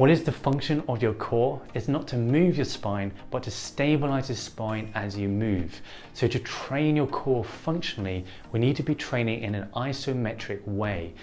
What is the function of your core? It's not to move your spine, but to stabilize the spine as you move. So to train your core functionally, we need to be training in an isometric way,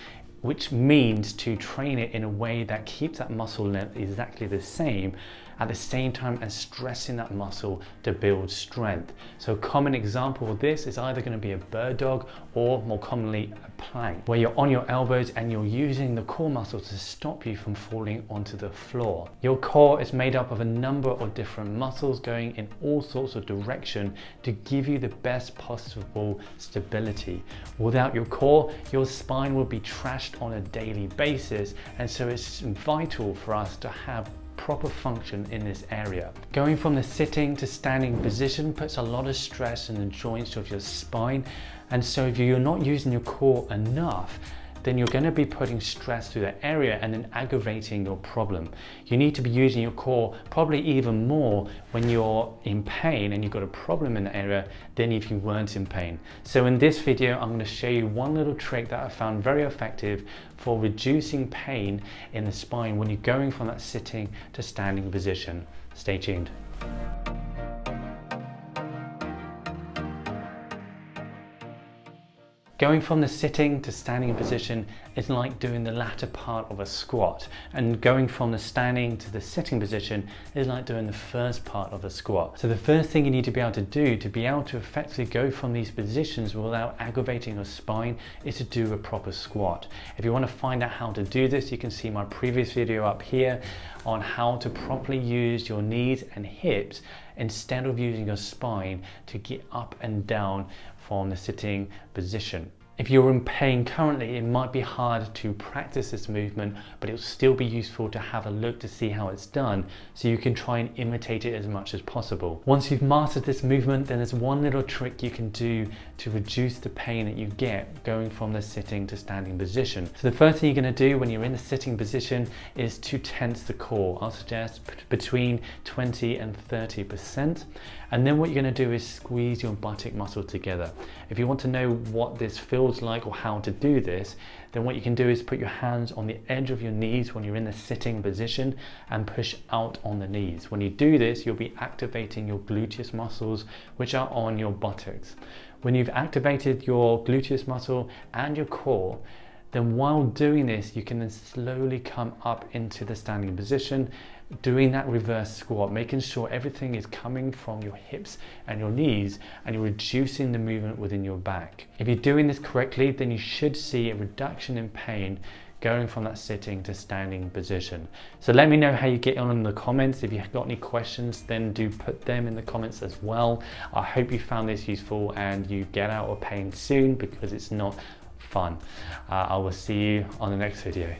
which means to train it in a way that keeps that muscle length exactly the same, at the same time as stressing that muscle to build strength. So a common example of this is either going to be a bird dog or more commonly a plank, where you're on your elbows and you're using the core muscle to stop you from falling onto the floor. Your core is made up of a number of different muscles going in all sorts of direction to give you the best possible stability. Without your core, your spine will be trashed on a daily basis, and so it's vital for us to have proper function in this area. Going from the sitting to standing position puts a lot of stress in the joints of your spine, and so if you're not using your core enough, then you're going to be putting stress through that area and then aggravating your problem. You need to be using your core probably even more when you're in pain and you've got a problem in the area than if you weren't in pain. So in this video, I'm going to show you one little trick that I found very effective for reducing pain in the spine when you're going from that sitting to standing position. Stay tuned. Going from the sitting to standing position is like doing the latter part of a squat, and going from the standing to the sitting position is like doing the first part of a squat. So the first thing you need to be able to do to be able to effectively go from these positions without aggravating your spine is to do a proper squat. If you want to find out how to do this, you can see my previous video up here on how to properly use your knees and hips instead of using your spine to get up and down from the sitting position. If you're in pain currently, it might be hard to practice this movement, but it'll still be useful to have a look to see how it's done so you can try and imitate it as much as possible. Once you've mastered this movement, then there's one little trick you can do to reduce the pain that you get going from the sitting to standing position. So the first thing you're going to do when you're in the sitting position is to tense the core. I'll suggest between 20 and 30%. And then what you're going to do is squeeze your buttock muscle together. If you want to know what this feels like or how to do this, then what you can do is put your hands on the edge of your knees when you're in the sitting position and push out on the knees. When you do this, you'll be activating your gluteus muscles, which are on your buttocks. When you've activated your gluteus muscle and your core, then while doing this, you can then slowly come up into the standing position, doing that reverse squat, making sure everything is coming from your hips and your knees, and you're reducing the movement within your back. If you're doing this correctly, then you should see a reduction in pain going from that sitting to standing position. So let me know how you get on in the comments. If you've got any questions, then do put them in the comments as well. I hope you found this useful and you get out of pain soon, because it's not fun. I will see you on the next video.